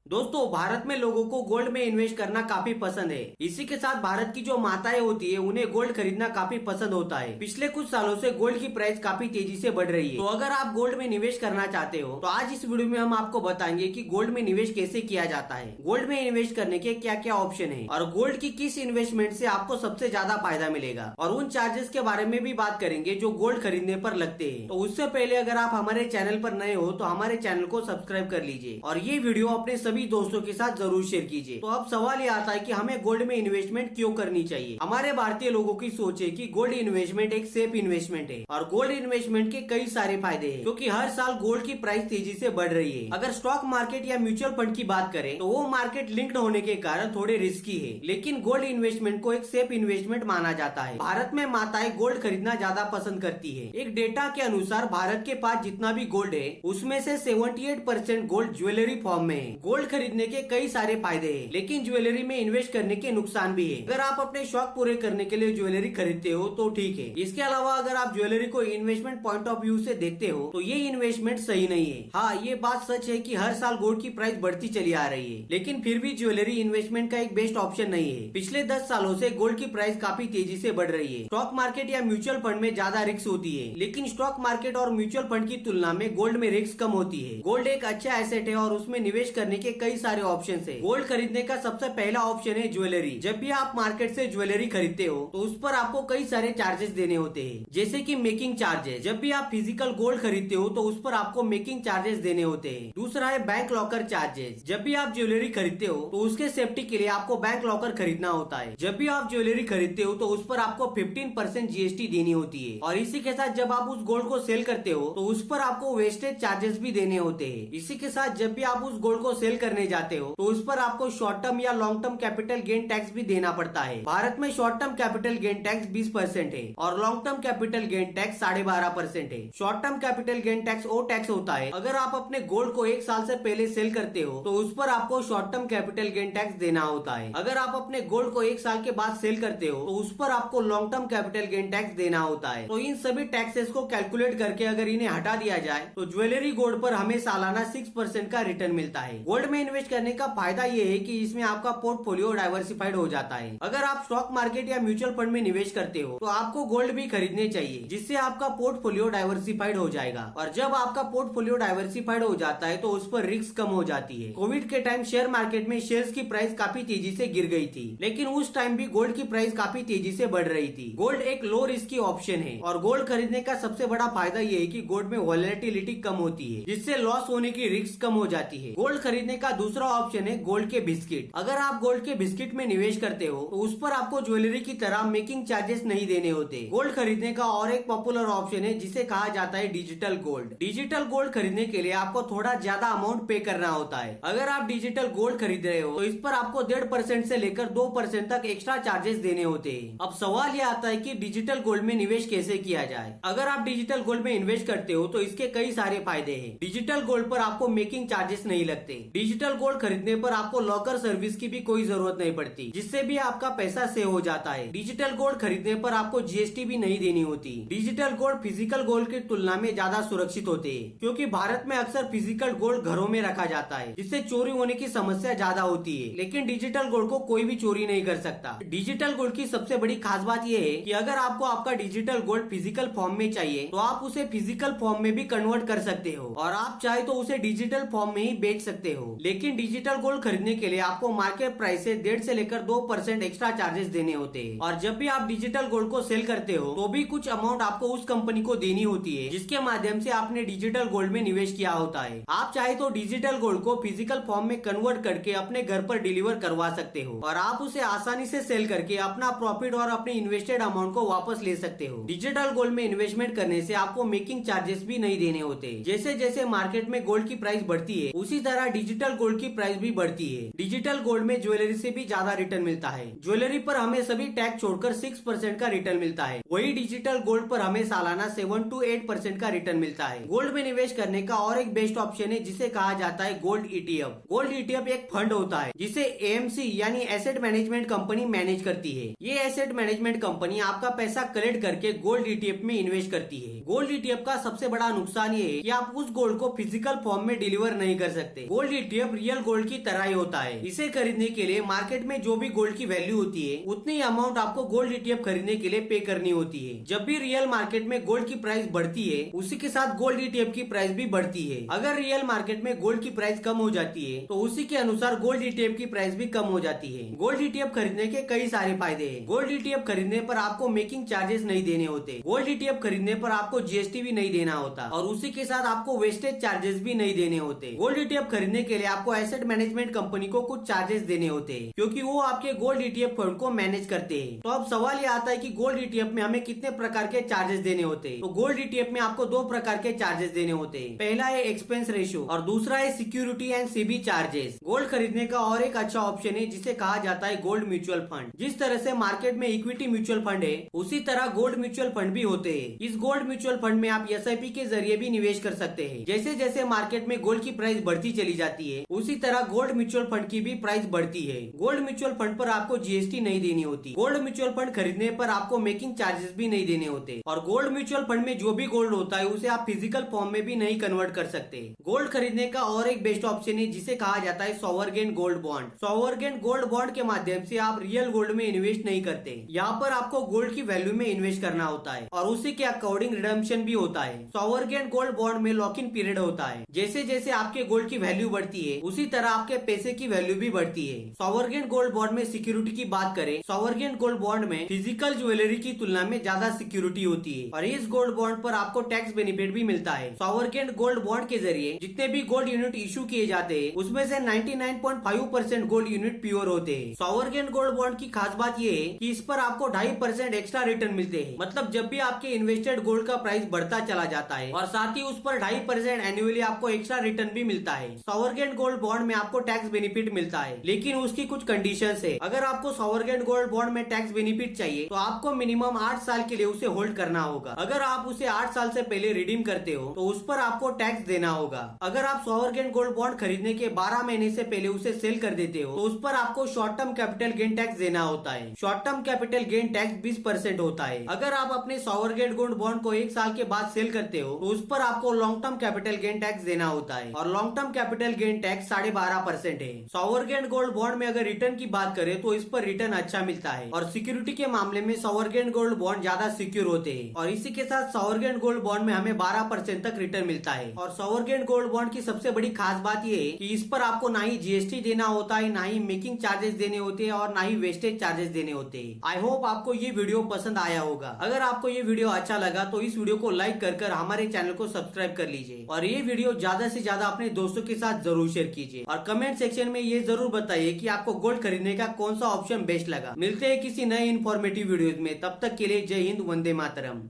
दोस्तों, भारत में लोगों को गोल्ड में इन्वेस्ट करना काफी पसंद है। इसी के साथ भारत की जो माताएं होती है उन्हें गोल्ड खरीदना काफी पसंद होता है। पिछले कुछ सालों से गोल्ड की प्राइस काफी तेजी से बढ़ रही है। तो अगर आप गोल्ड में निवेश करना चाहते हो तो आज इस वीडियो में हम आपको बताएंगे कि गोल्ड में निवेश कैसे किया जाता है, गोल्ड में इन्वेस्ट करने के क्या क्या ऑप्शन है और गोल्ड की किस इन्वेस्टमेंट से आपको सबसे ज्यादा फायदा मिलेगा, और उन चार्जेस के बारे में भी बात करेंगे जो गोल्ड खरीदने पर लगते हैं। तो उससे पहले अगर आप हमारे चैनल पर नए हो तो हमारे चैनल को सब्सक्राइब कर लीजिए और ये वीडियो अपने सभी दोस्तों के साथ जरूर शेयर कीजिए। तो अब सवाल ये आता है कि हमें गोल्ड में इन्वेस्टमेंट क्यों करनी चाहिए। हमारे भारतीय लोगों की सोच है कि गोल्ड इन्वेस्टमेंट एक सेफ इन्वेस्टमेंट है और गोल्ड इन्वेस्टमेंट के कई सारे फायदे हैं, क्योंकि हर साल गोल्ड की प्राइस तेजी से बढ़ रही है। अगर स्टॉक मार्केट या म्यूचुअल फंड की बात करें तो वो मार्केट लिंक्ड होने के कारण थोड़े रिस्की है, लेकिन गोल्ड इन्वेस्टमेंट को एक सेफ इन्वेस्टमेंट माना जाता है। भारत में माताएं गोल्ड खरीदना ज्यादा पसंद करती है। एक डेटा के अनुसार भारत के पास जितना भी गोल्ड है उसमें से 78% गोल्ड ज्वेलरी फॉर्म में है। गोल्ड खरीदने के कई सारे फायदे हैं, लेकिन ज्वेलरी में इन्वेस्ट करने के नुकसान भी है। अगर आप अपने शौक पूरे करने के लिए ज्वेलरी खरीदते हो तो ठीक है। इसके अलावा अगर आप ज्वेलरी को इन्वेस्टमेंट पॉइंट ऑफ व्यू से देखते हो तो ये इन्वेस्टमेंट सही नहीं है। हाँ, ये बात सच है कि हर साल गोल्ड की प्राइस बढ़ती चली आ रही है, लेकिन फिर भी ज्वेलरी इन्वेस्टमेंट का एक बेस्ट ऑप्शन नहीं है। पिछले 10 सालों से गोल्ड की प्राइस काफी तेजी से बढ़ रही है। स्टॉक मार्केट या म्यूचुअल फंड में ज्यादा रिस्क होती है, लेकिन स्टॉक मार्केट और म्यूचुअल फंड की तुलना में गोल्ड में रिस्क कम होती है। गोल्ड एक अच्छा एसेट है और उसमें निवेश करने के कई सारे ऑप्शन है। गोल्ड खरीदने का सबसे पहला ऑप्शन है ज्वेलरी। जब भी आप मार्केट से ज्वेलरी खरीदते हो तो उस पर आपको कई सारे चार्जेस देने होते हैं, जैसे कि मेकिंग चार्जेस। जब भी आप फिजिकल गोल्ड खरीदते हो तो उस पर आपको मेकिंग चार्जेस देने होते हैं। दूसरा है बैंक लॉकर चार्जेस। जब भी आप ज्वेलरी खरीदते हो तो उसके सेफ्टी के लिए आपको बैंक लॉकर खरीदना होता है। जब भी आप ज्वेलरी खरीदते हो तो उस पर आपको 15% जीएसटी देनी होती है, और इसी के साथ जब आप उस गोल्ड को सेल करते हो तो उस पर आपको वेस्टेज चार्जेस भी देने होते हैं। इसी के साथ जब भी आप उस गोल्ड को सेल करने जाते हो तो उस पर आपको शॉर्ट टर्म या long term capital gain tax भी देना पड़ता है। भारत में short term capital gain tax 20% है और long term capital gain tax 12.5% है। Short term capital gain tax वो टैक्स होता है अगर आप अपने गोल्ड को 1 साल से पहले सेल करते हो तो उस पर आपको short term capital gain tax देना होता है। अगर आप अपने गोल्ड को 1 साल के बाद सेल करते हो तो उस पर आपको long term capital gain tax देना होता है। तो इन सभी टैक्सेस को कैलकुलेट करके अगर इन्हें हटा दिया जाए तो ज्वेलरी गोल्ड पर हमें सालाना 6% का रिटर्न मिलता है। गोल्ड में इन्वेस्ट करने का फायदा ये है कि इसमें आपका पोर्टफोलियो डाइवर्सिफाइड हो जाता है। अगर आप स्टॉक मार्केट या म्यूचुअल फंड में निवेश करते हो तो आपको गोल्ड भी खरीदने चाहिए, जिससे आपका पोर्टफोलियो डाइवर्सिफाइड हो जाएगा। और जब आपका पोर्टफोलियो डाइवर्सिफाइड हो जाता है तो उस पर रिस्क कम हो जाती है। कोविड के टाइम शेयर मार्केट में शेयर्स की प्राइस काफी तेजी से गिर गई थी, लेकिन उस टाइम भी गोल्ड की प्राइस काफी तेजी से बढ़ रही थी। गोल्ड एक लो रिस्क की ऑप्शन है और गोल्ड खरीदने का सबसे बड़ा फायदा ये है कि गोल्ड में वॉलेटिलिटी कम होती है, जिससे लॉस होने की रिस्क कम हो जाती है। गोल्ड खरीदने का दूसरा ऑप्शन है गोल्ड के बिस्किट। अगर आप गोल्ड के बिस्किट में निवेश करते हो तो उस पर आपको ज्वेलरी की तरह मेकिंग चार्जेस नहीं देने होते। गोल्ड खरीदने का और एक पॉपुलर ऑप्शन है जिसे कहा जाता है डिजिटल गोल्ड। डिजिटल गोल्ड खरीदने के लिए आपको थोड़ा ज्यादा अमाउंट पे करना होता है। अगर आप डिजिटल गोल्ड खरीद रहे हो तो इस पर आपको 1.5% से लेकर 2% तक एक्स्ट्रा चार्जेस देने होते हैं। अब सवाल ये आता है कि डिजिटल गोल्ड में निवेश कैसे किया जाए। अगर आप डिजिटल गोल्ड में इन्वेस्ट करते हो तो इसके कई सारे फायदे हैं। डिजिटल गोल्ड पर आपको मेकिंग चार्जेस नहीं लगते। डिजिटल गोल्ड खरीदने पर आपको लॉकर सर्विस की भी कोई जरूरत नहीं पड़ती, जिससे भी आपका पैसा सेव हो जाता है। डिजिटल गोल्ड खरीदने पर आपको जीएसटी भी नहीं देनी होती। डिजिटल गोल्ड फिजिकल गोल्ड की तुलना में ज्यादा सुरक्षित होते हैं, क्योंकि भारत में अक्सर फिजिकल गोल्ड घरों में रखा जाता है, जिससे चोरी होने की समस्या ज्यादा होती है। लेकिन डिजिटल गोल्ड को कोई भी चोरी नहीं कर सकता। डिजिटल गोल्ड की सबसे बड़ी खास बात यह है कि अगर आपको आपका डिजिटल गोल्ड फिजिकल फॉर्म में चाहिए तो आप उसे फिजिकल फॉर्म में भी कन्वर्ट कर सकते हो, और आप चाहे तो उसे डिजिटल फॉर्म में ही बेच सकते हो। लेकिन डिजिटल गोल्ड खरीदने के लिए आपको मार्केट प्राइस से 1.5 से लेकर 2% एक्स्ट्रा चार्जेस देने होते हैं। और जब भी आप डिजिटल गोल्ड को सेल करते हो तो भी कुछ अमाउंट आपको उस कंपनी को देनी होती है, जिसके माध्यम से आपने डिजिटल गोल्ड में निवेश किया होता है। आप चाहे तो डिजिटल गोल्ड को फिजिकल फॉर्म में कन्वर्ट करके अपने घर पर डिलीवर करवा सकते हो, और आप उसे आसानी से सेल करके अपना प्रॉफिट और अपने इन्वेस्टेड अमाउंट को वापस ले सकते हो। डिजिटल गोल्ड में इन्वेस्टमेंट करने से आपको मेकिंग चार्जेस भी नहीं देने होते। जैसे जैसे मार्केट में गोल्ड की प्राइस बढ़ती है उसी तरह डिजिटल गोल्ड की प्राइस भी बढ़ती है। डिजिटल गोल्ड में ज्वेलरी से भी ज्यादा रिटर्न मिलता है। ज्वेलरी पर हमें सभी टैक्स छोड़कर 6% का रिटर्न मिलता है। वही डिजिटल गोल्ड पर हमें सालाना 7 to 8% का रिटर्न मिलता है। गोल्ड में निवेश करने का और एक बेस्ट ऑप्शन है जिसे कहा जाता है गोल्ड ईटीएफ। गोल्ड ईटीएफ एक फंड होता है जिसे एएमसी यानी एसेट मैनेजमेंट कंपनी मैनेज करती है। ये एसेट मैनेजमेंट कंपनी आपका पैसा कलेक्ट करके गोल्ड ईटीएफ में इन्वेस्ट करती है। गोल्ड ईटीएफ का सबसे बड़ा नुकसान ये है कि आप उस गोल्ड को फिजिकल फॉर्म में डिलीवर नहीं कर सकते। Gold ETF ETF real gold की तरह ही होता है। इसे खरीदने के लिए मार्केट में जो भी गोल्ड की वैल्यू होती है उतनी अमाउंट आपको गोल्ड ETF खरीदने के लिए पे करनी होती है। जब भी रियल मार्केट में गोल्ड की प्राइस बढ़ती है उसी के साथ गोल्ड ETF की प्राइस भी बढ़ती है। अगर रियल मार्केट में गोल्ड की प्राइस कम हो जाती है तो उसी के अनुसार गोल्ड ETF की प्राइस भी कम हो जाती है। गोल्ड ETF खरीदने के कई सारे फायदे हैं। गोल्ड ETF खरीदने पर आपको मेकिंग चार्जेस नहीं देने होते। गोल्ड ETF खरीदने पर आपको GST भी नहीं देना होता और उसी के साथ आपको वेस्टेज चार्जेस भी नहीं देने होते। गोल्ड ETF खरीदने के लिए आपको एसेट मैनेजमेंट कंपनी को कुछ चार्जेस देने होते हैं क्योंकि वो आपके गोल्ड ETF फंड को मैनेज करते हैं। तो अब सवाल ये आता है कि गोल्ड ETF में हमें कितने प्रकार के चार्जेस देने होते हैं। तो गोल्ड ETF में आपको दो प्रकार के चार्जेस देने होते हैं। पहला है एक्सपेंस रेशियो और दूसरा है security and CB charges. Gold खरीदने का और एक अच्छा ऑप्शन है जिसे कहा जाता है गोल्ड म्यूचुअल फंड। जिस तरह से मार्केट में इक्विटी म्यूचुअल फंड है उसी तरह गोल्ड म्यूचुअल फंड भी होते हैं। इस गोल्ड म्यूचुअल फंड में आप SIP के जरिए भी निवेश कर सकते हैं। जैसे जैसे मार्केट में गोल्ड की प्राइस बढ़ती चली जाती है उसी तरह गोल्ड म्यूचुअल फंड की भी प्राइस बढ़ती है। गोल्ड म्यूचुअल फंड पर आपको GST नहीं देनी होती। गोल्ड म्यूचुअल फंड खरीदने पर आपको मेकिंग चार्जेस भी नहीं देने होते और गोल्ड म्यूचुअल फंड में जो भी गोल्ड होता है उसे आप फिजिकल फॉर्म में भी नहीं कन्वर्ट कर सकते। गोल्ड खरीदने का और एक बेस्ट ऑप्शन है जिसे कहा जाता है सॉवरगेन गोल्ड बॉन्ड। सॉवरगेन गोल्ड बॉन्ड के माध्यम से आप रियल गोल्ड में इन्वेस्ट नहीं करते। यहाँ पर आपको गोल्ड की वैल्यू में इन्वेस्ट करना होता है और उसी के अकॉर्डिंग रिडम्पशन भी होता है। सॉवरगेन गोल्ड बॉन्ड में लॉक इन पीरियड होता है। जैसे जैसे आपके गोल्ड की वैल्यू बढ़ती है उसी तरह आपके पैसे की वैल्यू भी बढ़ती है। सॉवरगेन गोल्ड बॉन्ड में सिक्योरिटी की बात करें, सॉवरगेन गोल्ड बॉन्ड में फिजिकल ज्वेलरी की तुलना में ज्यादा सिक्योरिटी होती है और इस गोल्ड बॉन्ड पर आपको टैक्स बेनिफिट भी मिलता है। सॉवरगेन गोल्ड बॉन्ड के जरिए जितने भी गोल्ड यूनिट इशू किए जाते हैं उसमें से 99.5% गोल्ड यूनिट प्योर होते हैं। सॉवरगेन गोल्ड बॉन्ड की खास बात यह है कि इस पर आपको 2.5% एक्स्ट्रा रिटर्न मिलते हैं। मतलब जब भी आपके इन्वेस्टेड गोल्ड का प्राइस बढ़ता चला जाता है और साथ ही उस पर 2.5% एनुअली आपको एक्स्ट्रा रिटर्न भी मिलता है। सॉवरगेन गोल्ड बॉन्ड में आपको टैक्स बेनिफिट मिलता है लेकिन उसकी कुछ कंडीशंस है। अगर आपको सॉवरगेन गोल्ड बॉन्ड में टैक्स बेनिफिट चाहिए तो आपको मिनिमम 8 साल के लिए उसे होल्ड करना होगा। अगर आप उसे 8 साल से पहले रिडीम करते हो तो उस पर आपको टैक्स देना होगा। अगर आप सॉवरगेन गोल्ड बॉन्ड खरीदने के 12 महीने से पहले उसे सेल कर देते हो तो उस पर आपको short term capital gain tax देना होता है। Short term capital gain tax 20% होता है। अगर आप अपने सॉवरगेन गोल्ड बॉन्ड को 1 साल के बाद सेल करते हो तो उस पर आपको long term capital gain tax देना होता है और long term capital gain tax 12.5% है। सॉवरगेन गोल्ड बॉन्ड में अगर रिटर्न की बात करें तो इस पर रिटर्न अच्छा मिलता है और सिक्योरिटी के मामले में सॉवरगेन गोल्ड बॉन्ड ज्यादा सिक्योर होते हैं और इसी के साथ सॉवरगेन गोल्ड बॉन्ड में हमें 12% तक रिटर्न मिलता है। और सॉवरगेन गोल्ड बॉन्ड की सबसे बड़ी खास बात यह है कि इस पर आपको ना ही GST देना होता है, ना ही मेकिंग चार्जेस देने होते हैं और ना ही वेस्टेज चार्जेस देने होते हैं। आई होप आपको ये वीडियो पसंद आया होगा। अगर आपको ये वीडियो अच्छा लगा तो इस वीडियो को लाइक कर हमारे चैनल को सब्सक्राइब कर लीजिए और ये वीडियो ज्यादा से ज्यादा अपने दोस्तों के साथ जरूर शेयर कीजिए और कमेंट सेक्शन में ये जरूर बताइए कि आपको गोल्ड खरीदने का कौन सा ऑप्शन बेस्ट लगा। मिलते हैं किसी नए इन्फॉर्मेटिव वीडियोज में, तब तक के लिए जय हिंद, वंदे मातरम।